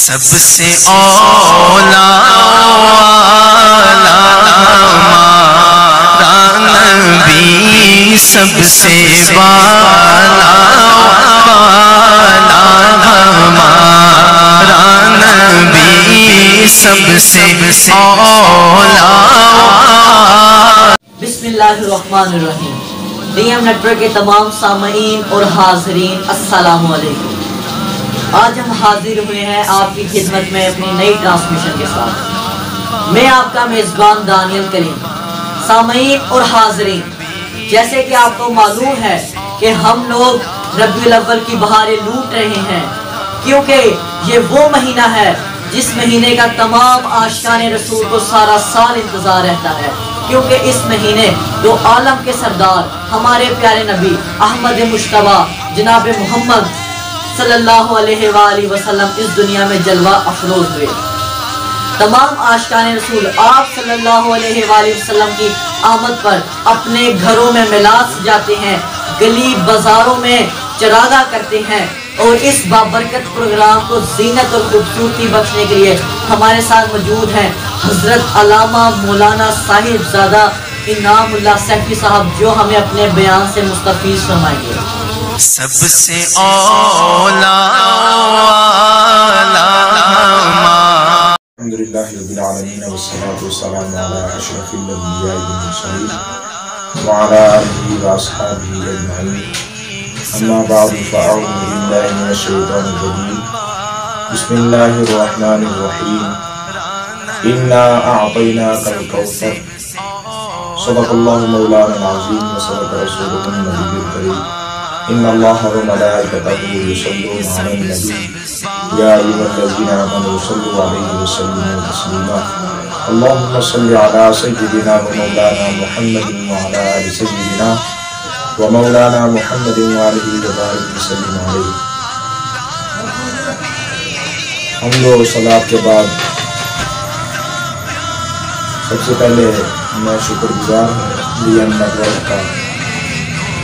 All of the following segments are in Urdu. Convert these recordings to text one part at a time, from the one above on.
سب سے اولا ہمارا نبی، سب سے والا ہمارا نبی، سب سے اولا۔ بسم اللہ الرحمن الرحیم۔ ڈی ایم نیٹ ورک کے تمام سامعین اور حاضرین السلام علیکم۔ آج ہم حاضر ہوئے ہیں آپ کی خدمت میں اپنی نئی ٹرانسمیشن کے ساتھ۔ میں آپ کا میزبان دانیل کریم۔ سامعین اور حاضرین، جیسے کہ آپ کو معلوم ہے کہ ہم لوگ ربیع الاول کی بہاریں لوٹ رہے ہیں، کیونکہ یہ وہ مہینہ ہے جس مہینے کا تمام عاشقان رسول کو سارا سال انتظار رہتا ہے، کیونکہ اس مہینے دو عالم کے سردار ہمارے پیارے نبی احمد مجتبی جناب محمد صلی اللہ علیہ وآلہ وسلم اس دنیا میں جلوہ افروز ہوئے۔ تمام عاشقان رسول آپ صلی اللہ علیہ وآلہ وسلم کی آمد پر اپنے گھروں میں میلاد سجاتے ہیں، گلی بازاروں میں چراغاں کرتے ہیں، اور اس بابرکت پروگرام کو زینت اور خوبصورتی بخشنے کے لیے ہمارے ساتھ موجود ہیں حضرت علامہ مولانا صاحب زادہ انعام اللہ سیفی صاحب، جو ہمیں اپنے بیان سے مستفیض فرمائیں گے۔ سب سے اولا الحمدللہ رب العالمین والصلاة والسلام علی اشرف الانبیاء والمرسلین وعلی آلہ واصحابہ اجمعین، اما بعد فاعوذ باللہ من الشیطان الرجیم، بسم اللہ الرحمن الرحیم، انا اعطیناک الکوثر، صدق اللہ مولانا العظیم وصدق رسولہ النبی الکریم، ان اللہ وملائکتہ یصلون علی النبی یا ایھا الذین آمنوا صلوا علیہ وسلموا تسلیما، اللہم صل علی سیدنا ومولانا محمد وعلی آل سیدنا ومولانا محمد وآلہ وبارک وسلم علیہ۔ حمد و صلاۃ کے بعد سب سے پہلے میں شکر گزار ہوں ڈی ایم نیٹ ورک کا،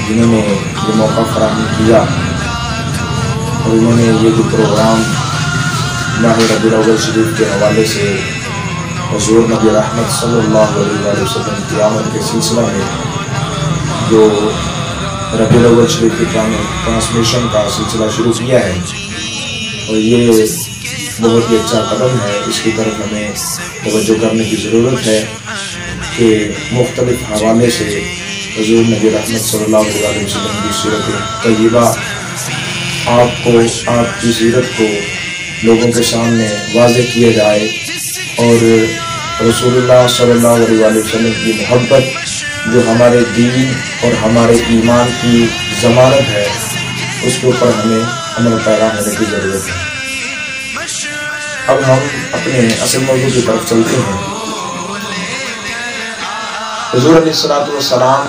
جنہوں نے یہ موقع فراہم کیا اور انہوں نے یہ جو پروگرام ماہ ربیع الاول شریف کے حوالے سے حضور نبی رحمت صلی اللہ علیہ وسلم کی آمد کے سلسلہ میں جو ربیع الاول شریف کی ٹرانسمیشن کا سلسلہ شروع کیا ہے، اور یہ بہت ہی اچھا قدم ہے۔ اس کی طرف ہمیں توجہ کرنے کی ضرورت ہے کہ مختلف حوالے سے حضور نبی رحمت صلی اللہ علیہ وسلم کی سیرت طیبہ، آپ کی سیرت کو لوگوں کے سامنے واضح کیا جائے، اور رسول اللہ صلی اللہ علیہ وسلم کی محبت جو ہمارے دین اور ہمارے ایمان کی ضمانت ہے، اس کے اوپر ہمیں عمل پیرا ہونے کی ضرورت ہے۔ اب ہم اپنے اصل موضوع کی طرف چلتے ہیں۔ حضور علیہ السلام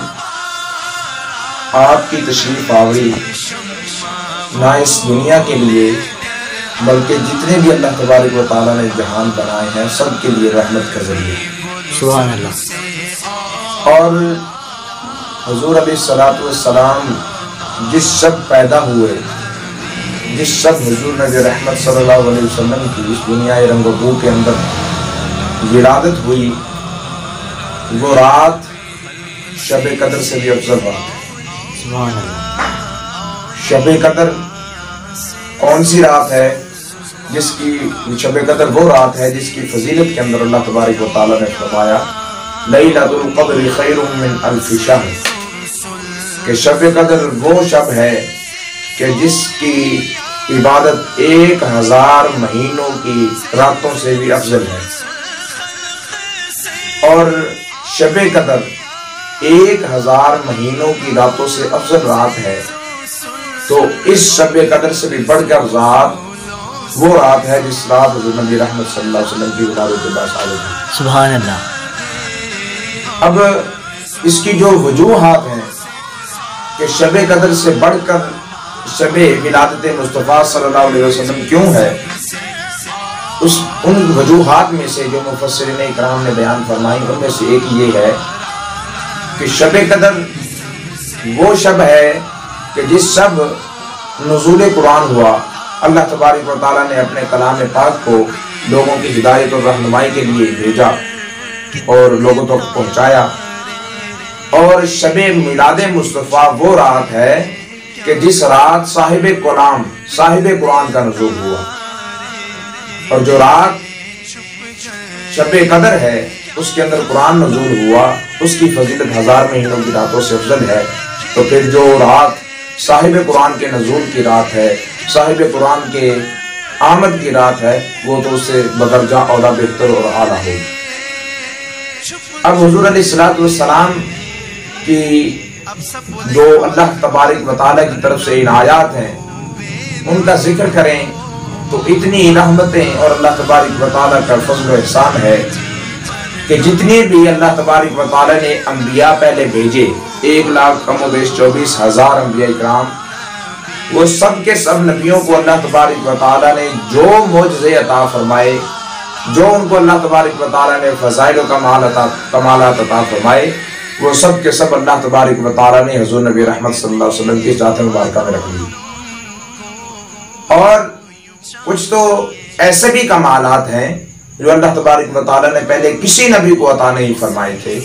آپ کی تشریف آوری نہ اس دنیا کے لیے بلکہ جتنے بھی اللہ تبارک و تعالیٰ نے جہان بنائے ہیں سب کے لیے رحمت کا ذریعہ۔ سبحان اللہ۔ اور حضور علیہ السلام جس شب پیدا ہوئے، جس شب حضور نبی رحمت صلی اللہ علیہ وسلم کی اس دنیا رنگ و بو کے اندر ولادت ہوئی، وہ رات شب قدر سے بھی افضل رات ہے۔ سبحان اللہ۔ شب قدر کون سی رات ہے؟ جس کی شب قدر وہ رات ہے جس کی فضیلت کے اندر اللہ تبارک و تعالیٰ نے فرمایا لیلۃ القدر خیر من الف شہر، کہ شب قدر وہ شب ہے کہ جس کی عبادت 1000 مہینوں کی راتوں سے بھی افضل ہے، اور شب قدر 1000 مہینوں کی راتوں سے افضل رات ہے، تو اس شب قدر سے بھی بڑھ کر رات وہ رات ہے جس رات حضور نبی رحمت صلی اللہ علیہ وسلم کی ولادت کے بعد ہے۔ سبحان اللہ۔ اب اس کی جو وجوہات ہیں کہ شب قدر سے بڑھ کر شب ولادت مصطفیٰ صلی اللہ علیہ وسلم کیوں ہے، ان وجوہات میں سے جو مفسرین اکرام نے بیان فرمائی، ان میں سے ایک یہ ہے کہ شب قدر وہ شب ہے کہ جس شب نزول قرآن ہوا، اللہ تبارک و تعالیٰ نے اپنے کلام پاک کو لوگوں کی ہدایت اور رہنمائی کے لیے بھیجا اور لوگوں تک پہنچایا۔ اور شب میلاد مصطفیٰ وہ رات ہے کہ جس رات صاحب قرآن کا نزول ہوا، اور جو رات شب قدر ہے اس کے اندر قرآن نزول ہوا، اس کی فضیلت 1000 مہینوں کی راتوں سے افضل ہے۔ تو پھر جو رات صاحب قرآن کے نزول کی رات ہے، صاحب قرآن کے آمد کی رات ہے، وہ تو اس سے بدرجہ اولا، بہتر اور اعلیٰ ہوگی۔ اب حضور علیہ السلام کی جو اللہ تبارک و تعالیٰ کی طرف سے عنایات ہیں ان کا ذکر کریں تو اتنی رحمتیں اور اللہ تبارک و تعالیٰ کا فضل و احسان ہے کہ جتنے بھی اللہ تبارک و تعالیٰ نے انبیاء پہلے بھیجے، 1,24,000 انبیاء اکرام، وہ سب کے سب نبیوں کو اللہ تبارک و تعالیٰ نے جو معجزے عطا فرمائے، جو ان کو اللہ تبارک و تعالیٰ نے فضائل و کمالات عطا فرمائے، وہ سب کے سب اللہ تبارک و تعالیٰ نے حضور نبی رحمت صلی اللہ علیہ وسلم کی ذات مبارکہ میں رکھ لی۔ اور کچھ تو ایسے بھی کمالات ہیں جو اللہ تبارک و تعالیٰ نے پہلے کسی نبی کو عطا نہیں فرمائے تھے،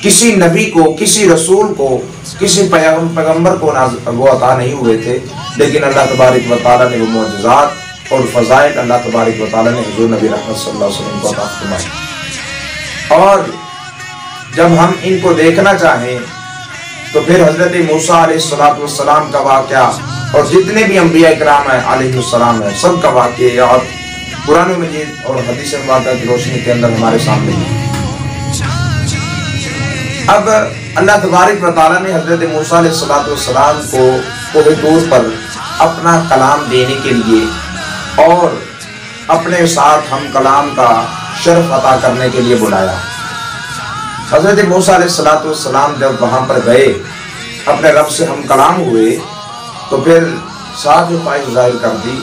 کسی نبی کو، کسی رسول کو، کسی پیغمبر کو وہ عطا نہیں ہوئے تھے، لیکن اللہ تبارک و تعالیٰ نے وہ معجزات اور فضائل اللہ تبارک و تعالیٰ نے حضور نبی رحمت صلی اللہ علیہ وسلم کو عطا فرمائے۔ اور جب ہم ان کو دیکھنا چاہیں تو پھر حضرت موسیٰ علیہ السلام کا واقعہ اور جتنے بھی انبیاء اکرام ہیں علیہ السلام ہیں، سب کا واقعہ اور قرآن مجید اور حدیث مبارکہ کی روشنی کے اندر ہمارے سامنے ہے۔ اب اللہ تبارک و تعالیٰ نے حضرت موسیٰ علیہ السلام کو کوہ طور پر اپنا کلام دینے کے لیے اور اپنے ساتھ ہم کلام کا شرف عطا کرنے کے لیے بلایا۔ حضرت موسیٰ علیہ السلام جب وہاں پر گئے، اپنے رب سے ہم کلام ہوئے، تو پھر ساتھ خواہش ظاہر کر دی،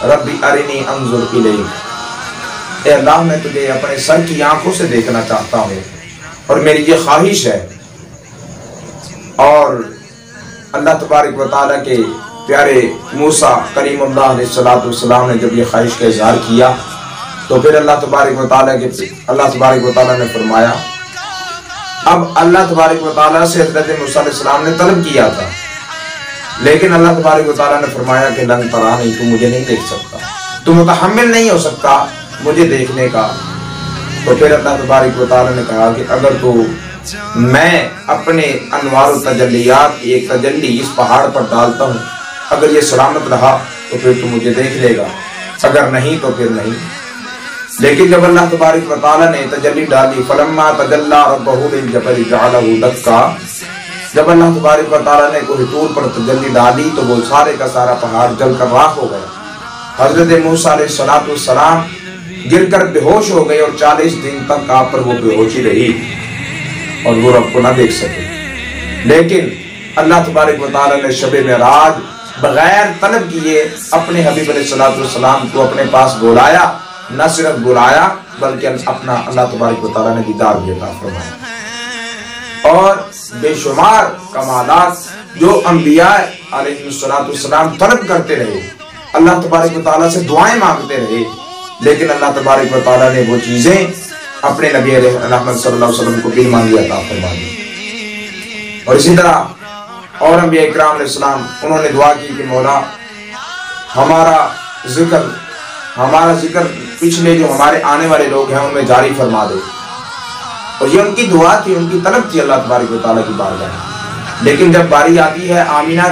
ربی ارنی انظر الیک، اے اللہ میں تجھے اپنے سر کی آنکھوں سے دیکھنا چاہتا ہوں اور میری یہ خواہش ہے۔ اور اللہ تبارک و تعالیٰ کے پیارے موسیٰ کریم اللہ علیہ السلام نے جب یہ خواہش کا اظہار کیا تو پھر اللہ تبارک و تعالیٰ نے فرمایا، اب اللہ تبارک و تعالیٰ سے حضرت موسیٰ علیہ السلام نے طلب کیا تھا، لیکن اللہ تبارک و تعالیٰ نے فرمایا کہ لن ترانی، تو مجھے نہیں دیکھ سکتا، تو متحمل نہیں ہو سکتا مجھے دیکھنے کا۔ تو پھر اللہ تبارک و تعالیٰ نے کہا کہ اگر تو میں اپنے انوار و تجلیات کی ایک تجلی اس پہاڑ پر ڈالتا ہوں، اگر یہ سلامت رہا تو پھر تو مجھے دیکھ لے گا، اگر نہیں تو پھر نہیں۔ لیکن جب اللہ تبارک و تعالیٰ نے تجلی ڈالی، فلما تجلی ربہ للجبل جعلہ دکا، جب اللہ تبارک و تعالیٰ نے کوہ طور پر تجلی ڈالی تو وہ سارے کا سارا پہاڑ جل کر راکھ ہو گیا۔ حضرت موسیٰ علیہ السلام گر کر بے ہوش ہو گئے اور 40 دن تک آپ پر وہ بے ہوشی رہی اور وہ رب کو نہ دیکھ سکے۔ لیکن اللہ تبارک و تعالیٰ نے شب معراج بغیر طلب کیے اپنے حبیب علیہ السلام کو اپنے پاس بلایا، نہ صرف بلایا بلکہ اپنا اللہ تبارک و تعالیٰ نے دیدار بھی عطا فرمایا۔ اور بے شمار کمالات جو انبیاء علیہ السلام طلب کرتے رہے، اللہ تبارک و تعالیٰ سے دعائیں مانگتے رہے، لیکن اللہ تبارک و تعالیٰ نے وہ چیزیں اپنے نبی علیہ السلام صلی اللہ علیہ وسلم کو بن مانگی عطا فرما دی۔ اور اسی طرح اور انبیاء اکرام علیہ السلام انہوں نے دعا کی کہ مولا ہمارا ذکر پچھلے جو ہمارے آنے والے لوگ ہیں ان میں جاری فرما دے۔ اور یہ ان کی دعا تھی، ان کی طلب تھی اللہ تبارک و تعالیٰ کی بارگاہ میں۔ لیکن جب باری آتی ہے آمینہ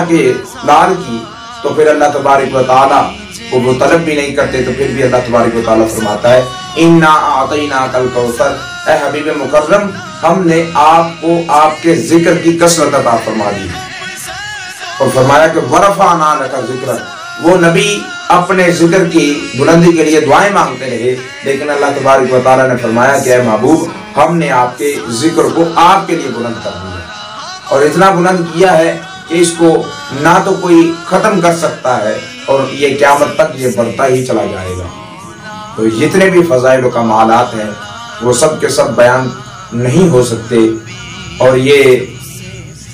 کے لال کی تو پھر اللہ تبارک و تعالیٰ کو وہ طلب بھی نہیں کرتے، تو پھر بھی اللہ تبارک و تعالیٰ فرماتا ہے اِنَّا أَعْطَيْنَاكَ الْكَوْثَرَ، اے حبیب مکرم ہم نے آپ کو آپ کے ذکر کی کثرت عطا فرما دی۔ اور فرمایا کہ وَرَفَعْنَا لَكَ ذِكْرَكَ، وہ نبی اپنے ذکر کی بلندی کے لیے دعائیں مانگتے رہے، لیکن اللہ تبارک و تعالیٰ نے فرمایا کہ اے محبوب ہم نے آپ کے ذکر کو آپ کے لیے بلند کر دیا، اور اتنا بلند کیا ہے کہ اس کو نہ تو کوئی ختم کر سکتا ہے اور یہ قیامت تک یہ بڑھتا ہی چلا جائے گا۔ تو جتنے بھی فضائل و کمالات ہیں وہ سب کے سب بیان نہیں ہو سکتے۔ اور یہ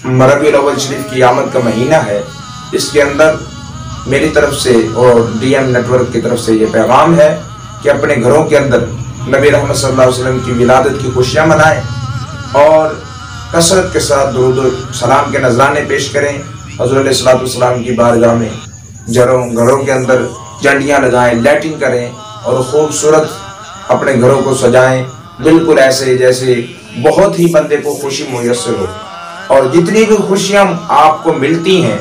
ربیع الاول شریف کی آمد کا مہینہ ہے، اس کے اندر میری طرف سے اور ڈی ایم نیٹ ورک کی طرف سے یہ پیغام ہے کہ اپنے گھروں کے اندر نبی رحمت صلی اللہ علیہ وسلم کی ولادت کی خوشیاں منائیں اور کثرت کے ساتھ درود و سلام کے نذرانے پیش کریں. حضور علیہ الصلوۃ والسلام کی بارگاہ میں گھروں کے اندر جھنڈیاں لگائیں، لائٹنگ کریں اور خوبصورت اپنے گھروں کو سجائیں، بالکل ایسے جیسے بہت ہی بندے کو خوشی میسر ہو. اور جتنی بھی خوشیاں آپ کو ملتی ہیں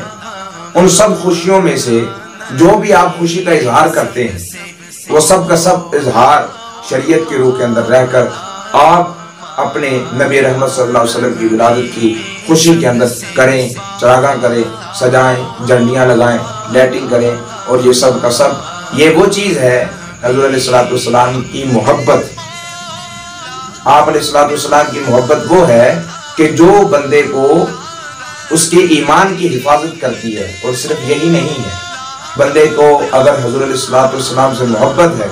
ان سب خوشیوں میں سے جو بھی آپ خوشی کا اظہار کرتے ہیں وہ سب کا سب اظہار شریعت کے روح کے اندر رہ کر آپ اپنے نبی رحمت صلی اللہ علیہ وسلم کی ولادت کی خوشی کے اندر کریں، چراغاں کریں، سجائیں، جھنڈیاں لگائیں، لائٹنگ کریں. اور یہ سب کا سب یہ وہ چیز ہے حضور علیہ الصلوۃ والسلام کی محبت. آپ علیہ الصلوۃ والسلام کی محبت وہ ہے کہ جو بندے کو اس کے ایمان کی حفاظت کرتی ہے. اور صرف یہی نہیں ہے، بندے کو اگر حضور علیہ الصلوۃ والسلام سے محبت ہے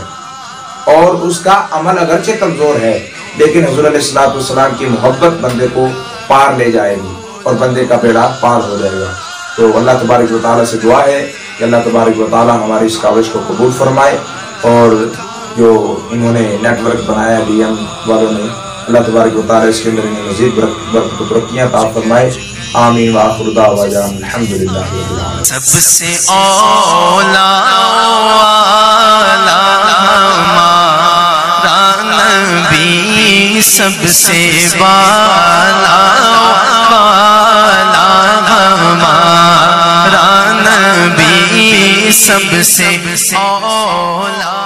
اور اس کا عمل اگرچہ کمزور ہے لیکن حضور علیہ الصلوۃ والسلام کی محبت بندے کو پار لے جائے گی اور بندے کا بیڑا پار ہو جائے گا. تو اللہ تبارک و تعالیٰ سے دعا ہے کہ اللہ تبارک و تعالیٰ ہماری اس کاوش کو قبول فرمائے اور جو انہوں نے نیٹ ورک بنایا ڈی ایم والوں نے، اللہ تبارک و تعالیٰ اس کے اندر انہیں مزید برکت و ترقیاں عطا فرمائے. آمین وآخر دعوانا الحمدللہ رب العالمین. سب سے اولا ہمارا نبی، سب سے بالا ہمارا نبی، سب سے اولا